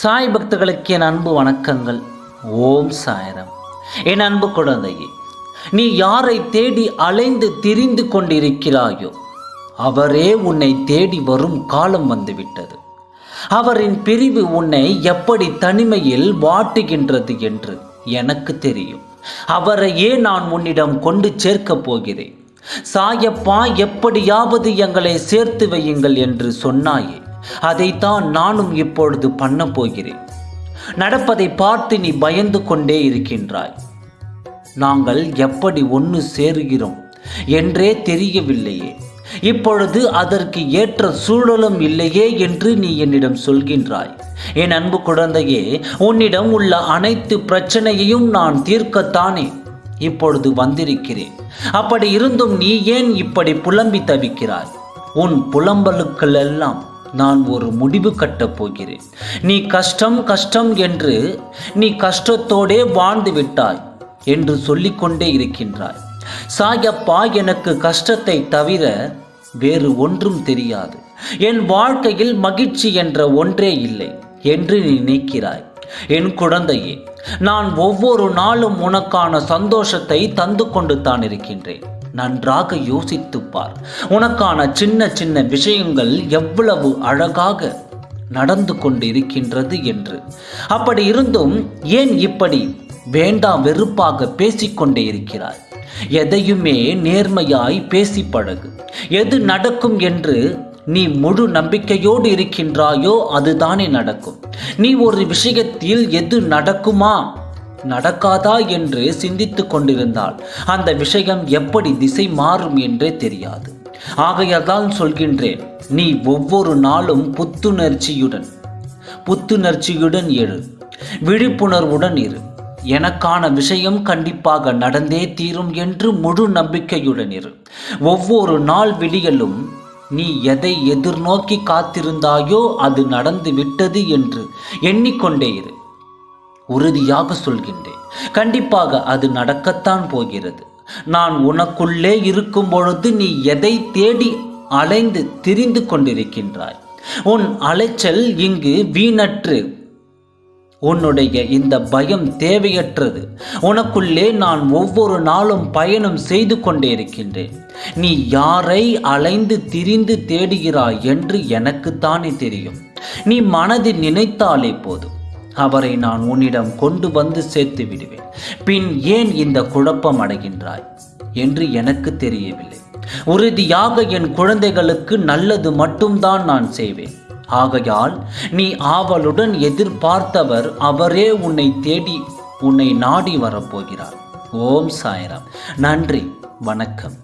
சாய் பக்தர்களுக்கு என் அன்பு வணக்கங்கள். ஓம் சாய்ராம். என் அன்பு குழந்தையே, நீ யாரை தேடி அலைந்து திரிந்து கொண்டிருக்கிறாயோ அவரே உன்னை தேடி வரும் காலம் வந்துவிட்டது. அவரின் பிரிவு உன்னை எப்படி தனிமையில் வாட்டுகின்றது என்று எனக்கு தெரியும். அவரையே நான் உன்னிடம் கொண்டு சேர்க்கப் போகிறேன். சாயப்பா, எப்படியாவது எங்களை சேர்த்து வையுங்கள் என்று சொன்னாயே, அதைத்தான் நானும் இப்பொழுது பண்ண போகிறேன். நடப்பதை பார்த்து நீ பயந்து கொண்டே இருக்கின்றாய். நாங்கள் எப்படி ஒன்று சேருகிறோம் என்றே தெரியவில்லையே, இப்பொழுது அதற்கு ஏற்ற சூழலும் இல்லையே என்று நீ என்னிடம் சொல்கின்றாய். என் அன்பு குழந்தையே, உன்னிடம் உள்ள அனைத்து பிரச்சனையையும் நான் தீர்க்கத்தானே இப்பொழுது வந்திருக்கிறேன். அப்படி இருந்தும் நீ ஏன் இப்படி புலம்பி தவிக்கிறாய்? உன் புலம்பலுக்களெல்லாம் நான் ஒரு முடிவு கட்டப் போகிறேன். நீ கஷ்டம் கஷ்டம் என்று நீ கஷ்டத்தோடே வாழ்ந்து விட்டாய் என்று சொல்லிக்கொண்டே இருக்கின்றாய். சாயப்பா, எனக்கு கஷ்டத்தை தவிர வேறு ஒன்றும் தெரியாது, என் வாழ்க்கையில் மகிழ்ச்சி என்ற ஒன்றே இல்லை என்று நீ நினைக்கிறாய். என் குழந்தையே, நான் ஒவ்வொரு நாளும் உனக்கான சந்தோஷத்தை தந்து கொண்டு தான் இருக்கின்றேன். நன்றாக யோசித்துப்பார். உனக்கான சின்ன சின்ன விஷயங்கள் எவ்வளவு அழகாக நடந்து கொண்டு இருக்கின்றது என்று. அப்படி இருந்தும் ஏன் இப்படி வேண்டாம் வெறுப்பாக பேசிக்கொண்டே இருக்கிறாய்? எதையுமே நேர்மையாய் பேசி பழகு. எது நடக்கும் என்று நீ முழு நம்பிக்கையோடு இருக்கின்றாயோ அதுதானே நடக்கும். நீ ஒரு விஷயத்தில் எது நடக்குமா நடக்காதா என்று சிந்தித்து கொண்டிருந்தால் அந்த விஷயம் எப்படி திசை மாறும் என்றே தெரியாது. ஆகையால் சொல்கின்றேன், நீ ஒவ்வொரு நாளும் புத்துணர்ச்சியுடன் எழு, விழிப்புணர்வுடன் இரு. எனக்கான விஷயம் கண்டிப்பாக நடந்தே தீரும் என்று முழு நம்பிக்கையுடன் இரு. ஒவ்வொரு நாள் விடியலும் நீ எதை எதிர்நோக்கி காத்திருந்தாயோ அது நடந்து விட்டது என்று எண்ணிக்கொண்டே இரு. உறுதியாக சொல்கின்றேன், கண்டிப்பாக அது நடக்கத்தான் போகிறது. நான் உனக்குள்ளே இருக்கும் பொழுது நீ எதை தேடி அலைந்து திரிந்து கொண்டிருக்கின்றாய்? உன் அலைச்சல் இங்கு வீணற்று. உன்னுடைய இந்த பயம் தேவையற்றது. உனக்குள்ளே நான் ஒவ்வொரு நாளும் பயணம் செய்து கொண்டே இருக்கின்றேன். நீ யாரை அலைந்து திரிந்து தேடுகிறாய் என்று எனக்குத்தானே தெரியும். நீ மனதில் நினைத்தாலே போதும், அவரை நான் உன்னிடம் கொண்டு வந்து சேர்த்து விடுவேன். பின் ஏன் இந்த குழப்பம் அடைகின்றாய் என்று எனக்கு தெரியவில்லை. உறுதியாக என் குழந்தைகளுக்கு நல்லது மட்டும்தான் நான் செய்வேன். ஆகையால் நீ ஆவலுடன் எதிர்பார்த்தவர் அவரே உன்னை தேடி உன்னை நாடி வரப்போகிறார். ஓம் சாய்ராம். நன்றி, வணக்கம்.